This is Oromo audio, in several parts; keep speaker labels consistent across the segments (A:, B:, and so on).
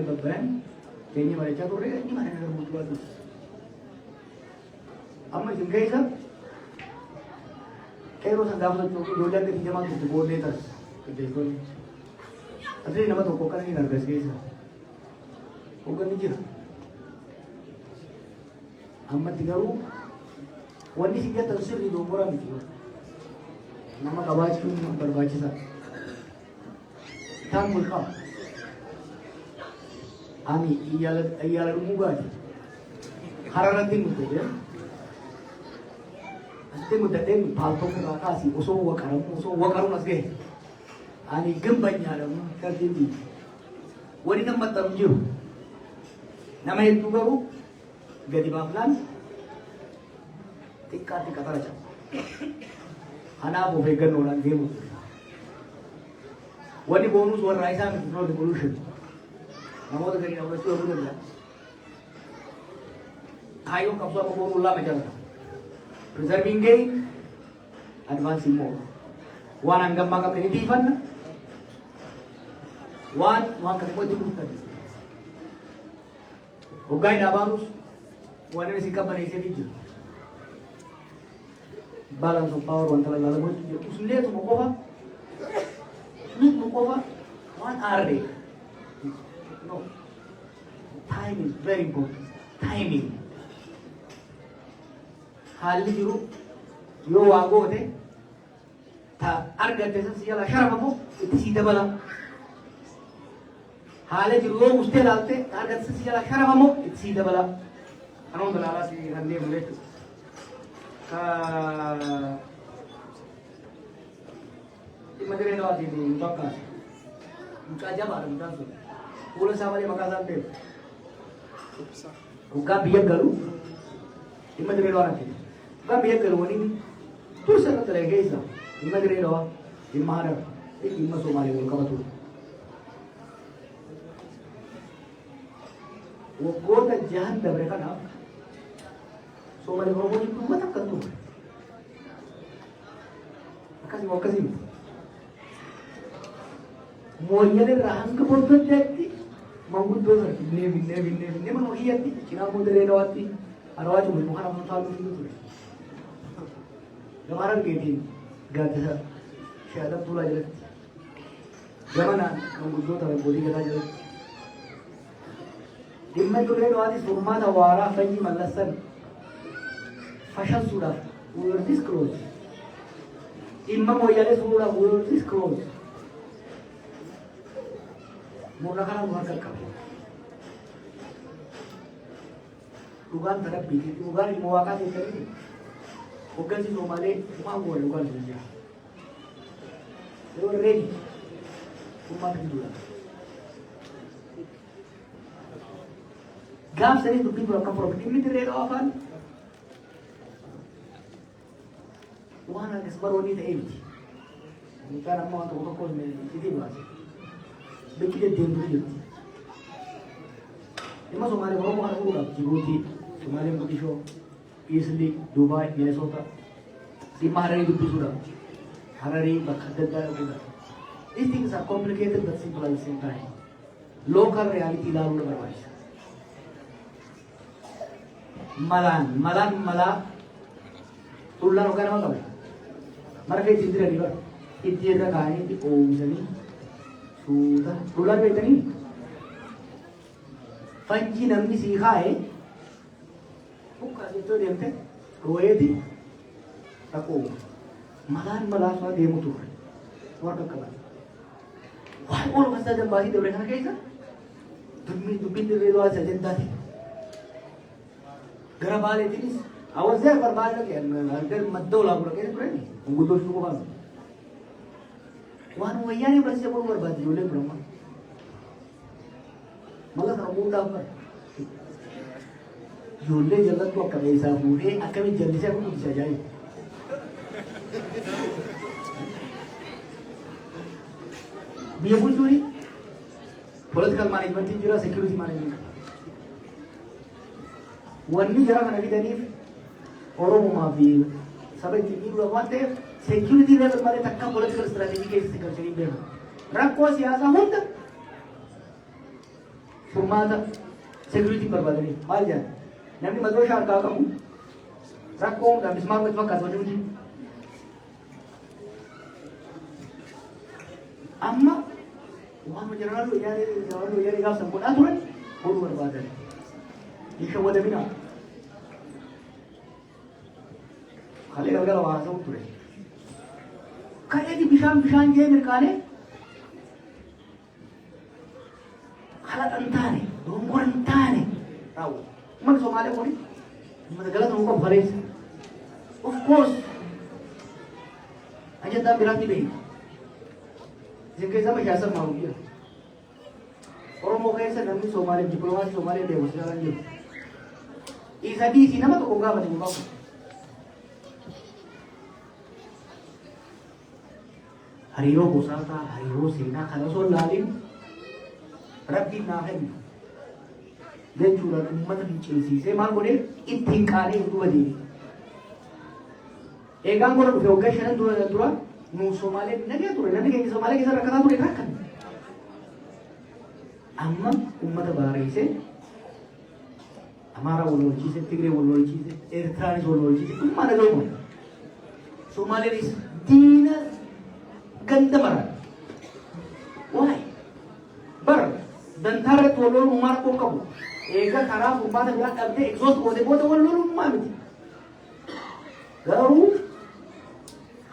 A: Babban kayaknya mereka tuh ini mana yang muncul tuh. Amma juga itu kayak orang dapat tuh dolar ke pinjaman tuh boleh tas. Betul. Ada nama tuh kokar ini nargas gitu. Kokar ini juga. Amma tigaru wani sih kita tersir di dua orang itu. Nama kawas pun berbaca sah. Tang mulka. Ami iyal muga hararantin muda ya asti muda den palto ka kasi uso wakaram asge ani gambanya ram kadindi wani namma tamju nama itu garu gadi bamlan tikka taraja hana bo vegan olan gemu wani bonus war raisa no revolution नमोद करी ना वैसे हो गया आयो कब तो वो मुल्ला में चलता preserving gain advancing more one anggam bangam ini even one kali mau jemput tadi ugai na bagus one ini sikap mana isi video balance of power one kali lalu usule tu mau kova one hour day. No. Time is very important. Timing. Hali juru yo wago de ta arga de siyala sharama mo sida bala hali juru yo uste dalte arga de siyala sharama mo sida bala anon dalala si hande mule ka imagine no adi ni tokka muka jaba muka so Pula sama dia makan sambil. Buka biar galu. Ima jadi orang ni. Buka biar galu ni. Terus saya kata lagi isa. Ima jadi orang. Ima ada. Ima somali orang kau tu. Wo kota jahan dah mereka nak. Somali orang ni tu macam kan tu. Makasih. Mau ni rahang kebetulan jadi. Manggut dosa, ini mana iya ti, cina mau dari lewat ti, arwah cuma bukan apa tahu itu. Kemarin gitu, gak ada, siapa pula jadi. Gimana, manggut dosa tapi bodi kita jadi. Dimana tu dari lewat ti, rumah tawara, panji malasan, fashion sudah, we will disclose. Imam mau jadi sudah, we will disclose. Murah kan luar kekal. Lugan terhadap bikin, lugan muakan itu ni. Bukan si Somali, cuma gua lugan saja. Itu ready, cuma itu lah. Gap sering tu people akan property ni terus apa? Tuhan akan sebaru ni tak ini. Bukan nama tu orang kau ni, jadi bahasa. Begitu dia dulu. Ima Somali orang mana pun Djibouti, Somali Mogadishu, East League, Dubai, Minnesota. Di Harare itu sudah. Harare berkadar juga. These things are complicated but simple at the same time. Local reality lalu berbahasa. Malan. Tulan orang apa kau? Mereka itu tidak dibuat. Itu dia kaya di Omsani. Sudah, bulan betani. Panji namni सीखा है. Bukan itu dia tu, roye di. Tako, malan soal dia mutu. Warga kalah. Wah, orang masa jam basi dia berkata kaisa. Dupin dia lewat saja tadi. Gerabal itu ni. Awas dia berbalik lagi. Hampir maddo lagu lagi berani. Unggutus tu bukan. Wan wayani berasa pun berbadi oleh Brahma. Malah kamu dah apa? Oleh jalan tu akan bisa boleh, akan jadi saya pun bisa jadi. Biar pun tu ni, political management ni juga security management. Wan ni jalan mana kita ni, orang mafia, sampai tinggi dua mata. Security level मारे तक का political strategy के इस्तेमाल करेंगे। रखो सियासा होता furmaata security barbaadanii maal jedhan namni madooshaa harkaa qabu rakkoo hundaa mismaarumatti fakkaatu wanti hundi amma waan jeneraal wayyaanee gaafsan godhaa turan godhuu barbaadan hin shawwadaminaa kalee galgala waa haasa'u ture kadheeti bishaan jee mirkaanee haladhan taane dongoran taane raawwa uummanni Somaalee kuni uummata galata nuu qabu kaleessa of course ajandaan biraatti beeku isin keessa mashaasan maa hojii Oromoo keessa namni Somaalee dippiloomaasii Somaalee deemuusi jaalan jiru isa dhiisii nama tokko gaafate hin qabu hariiroo gosaataa hariiroo seenaa kana osoo hin laaliin rabbiin naa kennu jechuudhaan uummata fincilsiisee maal godhee ittiin qaanee duuba deeme. Eegaan godha dhufe waggaa shanan dura nuu Somaalee nagee ture namni keenya Somaalee keessa rakkataa ture rakkan. Amma uummata baareessee Amaaraa wal lolchiise, Tigree wal lolchiise, Eertiraanis wal lolchiise dhummaa nagee ture. Somaaleenis diina ganda maraa. Waa'ee bara dantaarratti wal loluun uumaa rakkoo qabu. Eega karaa furmaata biraa dhabdee exhaust gootee booda wal loluun uumaa miti. Garuu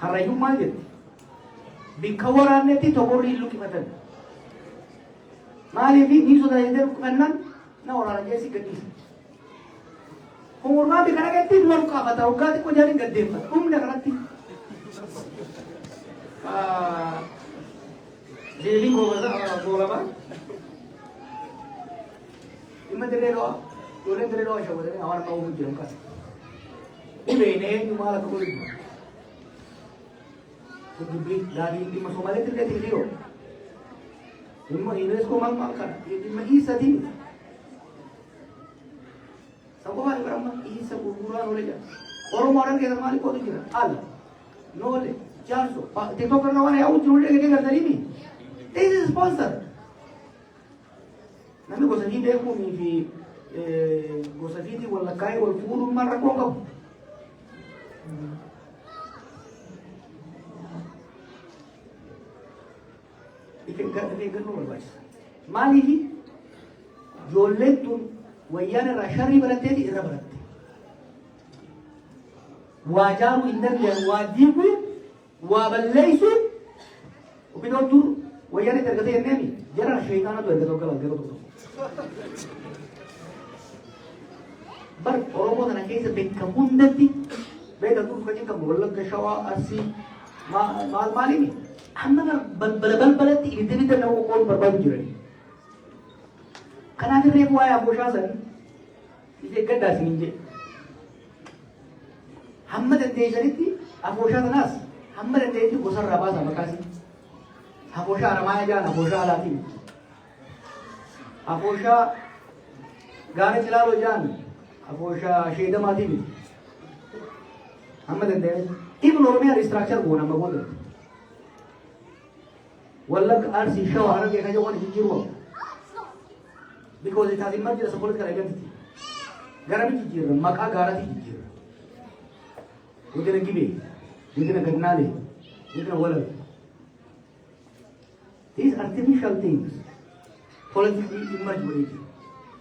A: harrayyuun maal jetti? Bikka waraannetti tokkorri hin luqqifatan. Maaliif ni sodaatee luqqifannaan na waraana jeessi gadhiisa. Umurmaa bika dhaqetti dura luqqaafata waggaa xiqqoo jaaniin gaddeeffata. Humna kanatti. Jeeliin goolabaa. Ima dirreedhaa ijoolleen dirreedhaa shawwatanii awwaara qabuuf jiran kan dhibeenee eenyumaa lafa godhu dubbii daadhiin dhimma Somaalee dirree xiqqoo dhimma UNESCO maal kana dhimma hiisatiin sababa ibrahima hiisa gurguraan oole jira Oromoodhaan keessa maali qoodu jira ala noole jaarso tiktok irra waan yaa'u jiru dhagee gartanii this is sponsored. Namni gosa fi beekumii fi gosa fiitii wal lakkaa'ee wal fuudhummaan rakkoo qabu. Eeggannoo barbaachisa. Maaliif ijoolleen tun wayyaan irraa sharrii baratteeti irra baratte. Waa jaaruu hin dandeenye, waa diiguu, waa balleessuu, ofiidoo dur wayyaan itti argatee jenneemi jara sheekaanatu erga tokko galan yeroo tokko. Bar Oromoo kana keessa bakka hundatti beekamu kan qabu Wallagga Shawaa Arsii maaliini amma balbalatti ibidda nama qoqqooduu barbaadu jirani. Kanaaf irree waa'ee abooshaa san ishee gaddaa isin jedhe. Hamma dandeessanitti abooshaa sanaas hamma dandeessetti gosarraa baasaa maqaasi. Abooshaa Aramaa jaan abooshaa alaatiin. Abooshaa gaara Cilaaloo jaan abooshaa Sheedamaatiin. Hamma dandeessetti. Ibn Oromiyaa restructure goona amma booda. Wallagga Arsii Shawaa Harargee kan jedhu waan jijjiiruu because it has emerged as a political identity. Gara mi jijjiirra maqaa gaaraatti jijjiirra. Godina Gibee, godina Gannaalee, godina Walar. These artificial things politically emerge with it.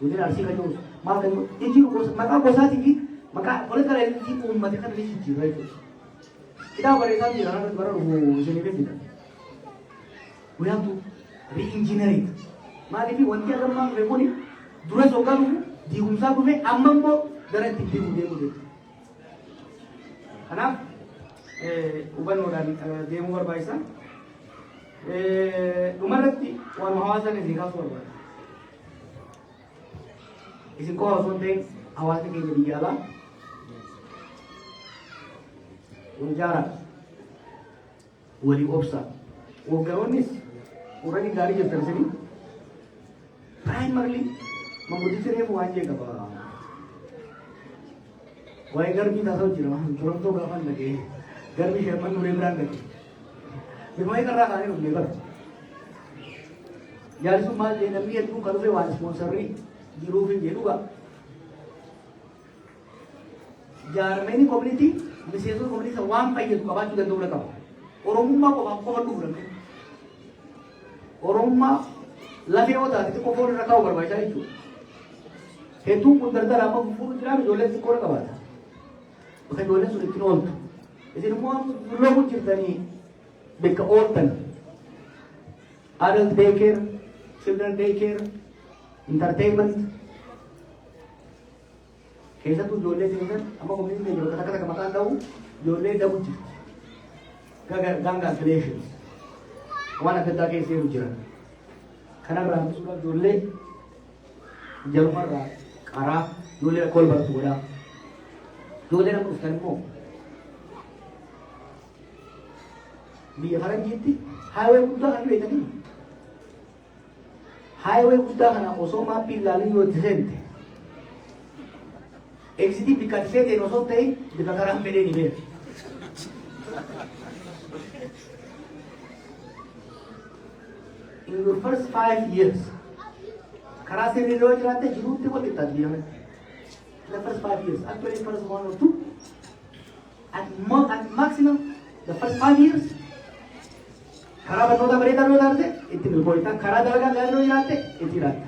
A: Godina Arsii kan jedhu maal kan jedhu jijjiiruu maqaa gosaatii fi maqaa political identity uummata kan jijjiirra jechuudha. Kitaaba bareedaa jira irratti bara isinii beekudha. We have to re-engineer it. Maaliif wanti agammaa dhufe kuni dura soogaa dhufu diigumsaa dhufe amma immoo gara itti deemu jechuudha. Kanaaf hubannoodhaan deemuu barbaachisa. Dhumarratti waan hawaasaan isin kaasuu barbaada. Isin qofa osoo hin ta'in hawaasni keenya biyya alaa wal jaaraa walii obsaa. Hooggantoonnis warreen gaarii jirtan sanii primarily manguddichi reefu waan jee qaba. Waa'ee garbii taasoo jira turomtoo gaafa hin dhagee garbii sherman nuree biraan dhagee. Birmaa qarraa kaanii dhufnee bara. Jaalisuun maal jedhe namni hedduu kan dhufe waan ispoonsarrii jiruuf hin jedhuga. Jaarmeenii koominitii miseensota koominitii waan fayyadu qabaachuu danda'uu qaba. Oromummaa qofaaf qofa dhufu namni. Oromummaa lafee yoo taate xiqqoo foon irra kaa'u barbaachisaa jechuudha. Hedduun kun daldala amma fufuudhu jiraan ijoolleen xiqqoo qabaata. Bakka ijoolleen sun ittiin ooltu. Isin immoo loomu jirtanii bakka ooltan. Adult daycare, children daycare, entertainment. Keessattuu ijoollee jiran amma koominitiin keenya bakka takka maqaan dha'u ijoollee dhabu jirti. Ganga affiliations. Waan adda addaa keessa jiran. Kanarraa hambisuudhaaf ijoollee jarumarraa qaraa ijoollee akka ol baratu godhaa. Ijoollee nama dhuftan immoo biyya faranjiitti haayawee guddaa kan beekanii. Haayawee guddaa kana osoo maappii ilaalin yoo itti seente eksitii bikka itti seeteen osoo ta'e bifa karaan fedhee ni beeka. In your first 5 years, karaa sirrii yoo jiraatte jiruutti wal qixxaatti biyya kana. The first 5 years, actually first 1 or 2, at maximum, the first 5 years, karaa barnoota bareedaa yoo taate itti milkooyta, karaa dalagaa gaarii yoo jiraatte itti jiraatta.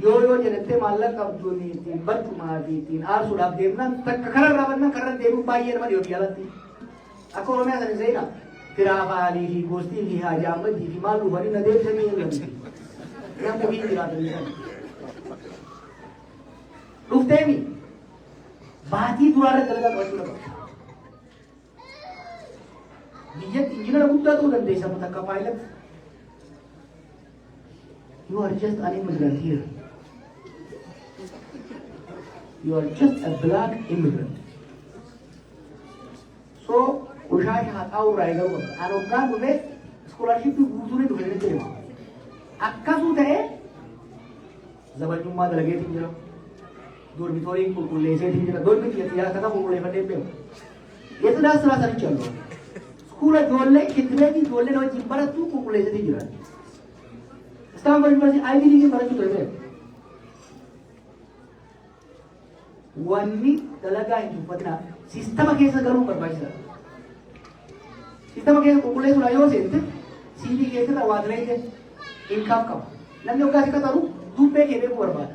A: Yoo jedhattee maallaqa qabduun ittiin barcumaa fi ittiin aarsuudhaaf deemnaan takka kararraa bannaan karra deemuun baay'ee nama dhiyoo biyyaatti. Akka Oromiyaa sana seenaa. Kiraafaalii fi gostii fi haajaamadii fi maal dhufanii na deebisanii hin lamti. Namni biyyi jiraatanii sana. Dhufteemi baatii duraarra dalagaa qabachuu qaba. Biyyatti injiinara guddaa ta'uu dandeessa amma takka paayilot. You are just an immigrant here. You are just a black immigrant. So, ushaasha haxaa'u irraa eegalu qaba. Ani hoggaan dhufe iskoolaarshippii guutuun dhufe ni deema. Akkasuu ta'ee zabanyummaa dalageetiin jira. Dormitoriin qulqulleesseetiin jira. Dormi xiyyaata kan qulqulleeffannee beeku. Yesuudhaan siraa sanichi allu. Iskoolaa ijoollee kittibeetii ijoollee nama wajjin barattuu qulqulleesseetiin jira. Stanford University Ivy League barachuu ture beeku. Wanni dalagaa hin tuffatina sistema keessa galuun barbaachisaadha. Sistema keessa qulqulleessuudhaan yoo seente CV keessatti waa direete inkaam qaba. Namni hoggaa si qataru dubbee kee beekuu barbaada.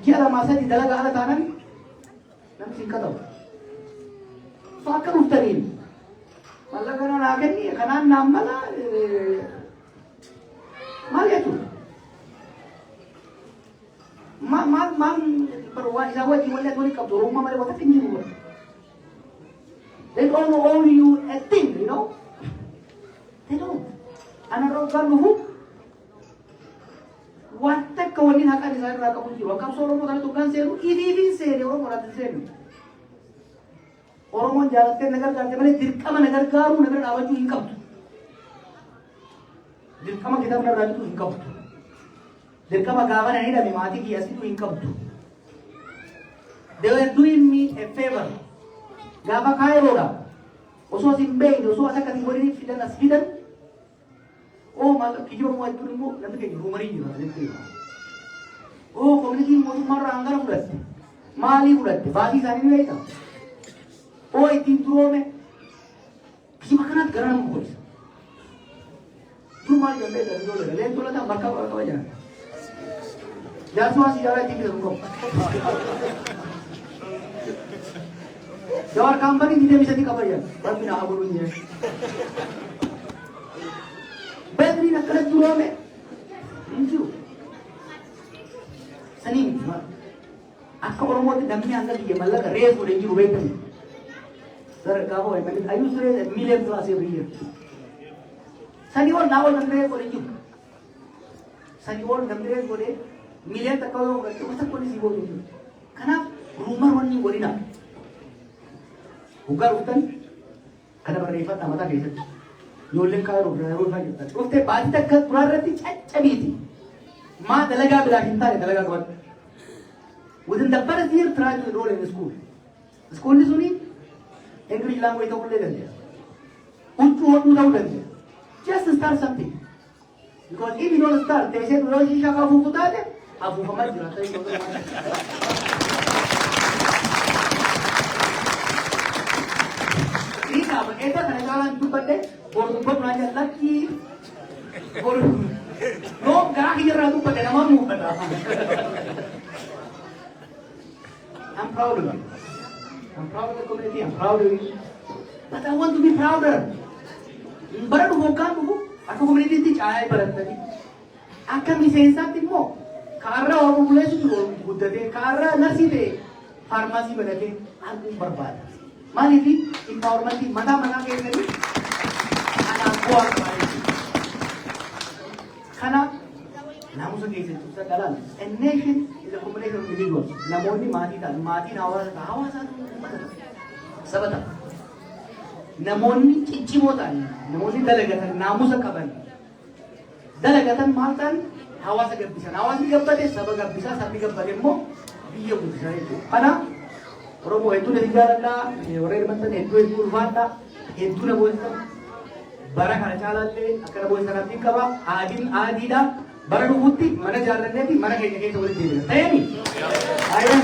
A: Ji'a lamaa sadii dalagaa ala taanan namni si hin qataru. So akka dhuftaniin mallaqa naa kenni kanaan naan mala maal jechuudha? Maal waan isaa wajjin walii ati walii qabdu Oromummaa malee wanta hin jiru. They don't owe you a thing, you know? They don't. Ana rogaan dhufu wanta akka waliin haqaan isaa irraa qabu jiru. Akka Oromoo kana tokkaan seenu ifiifin seene Oromoo irratti seenu. Oromoon jaalattee na gargaarte malee dirqama na gargaaruu na bira dhaabachuu hin qabdu. Dirqama kitaabna irraa bituu hin qabdu. Dirqama gaafa na hidhame maatii kiyya asituu hin qabdu. They were doing me a favor. Gaafa kaayiroodha. Osoo sin beekne osoo as akkasiin waliin fidan as fidan. Oo maallaqa kijibaa moo jechuun immoo namni keenya ruumarii jira jechuudha. Oo koominitiin mootummaarraa hangana fudhatte. Maalii fudhatte? Baasii isaanii ni beekta. Oo ittiin turoome. Kijiba kanaatti gara nama godhisa. Turu maal danda'e dha ijoollee leen tolataan bakka qaba jiran. Jaarsummaa sijaaraa ittiin bitatu qabu. Jawar kampani tidak bisa dikabarkan. Tapi nak abulunya. Bedri nak kena turun me. Inju. Seni cuma. Aku orang mau tidak angkat dia malah kerja boleh inju betul. Sir, kau apa? Macam ayu sure million kelas every year. Seni orang nawal kerja boleh inju. Seni orang kerja boleh million tak kau kerja masa boleh sih boleh inju. Karena rumah orang ni boleh nak. Bukan hutan, karena berifat nama tak kisah. Yoleng kau berharap saja. Ukte bagi tak berarti cacabiti. Ma dalaga bila hinta ni dalaga kawan. Within the first year, try to enroll in the school. School ni suni, English language tak boleh dia. Untu tahu dia. Just start something. Because if you don't start, they say, "No, you shall have to do Abu Hamad, you are saying, "Ita kanakalan tu pate, boru boru aja lagi, boru, no gahir ratu pate nama mu pada." I'm proud of you. I'm proud of the community. I'm proud of you. But I want to be prouder. Baru bukan tu, aku community ti cahaya barat tadi. Akan sensitif mo. Karena orang mulai sudah buat deh, karena nasi deh, farmasi berarti aku berbat. Mana sih empowerment mana kayak tadi? Anak buah kemarin. Karena namun segitu susah dalam. A nation is a combination of individuals. Namun ini mati nawas sabata. Namun ini cimotan, namun ini dalagatan, namus kaban. Dalagatan maltan. Hawas gabbisan. Hawas gabbate saba gabbisa sabbi gabbate mo biyya guddisa jechuudha. Kana Oromoo hedduu na jaalladha. Warra hirmaatan hedduu ulfaadha. Hedduu na boonsan. Bara kana caalaallee akka na boonsan abdiin qaba. Aadiidha. Bara dhufuutti mana jaallanneeti mana keenya keessa walitti deebina. Ta'eemi? Ayyaan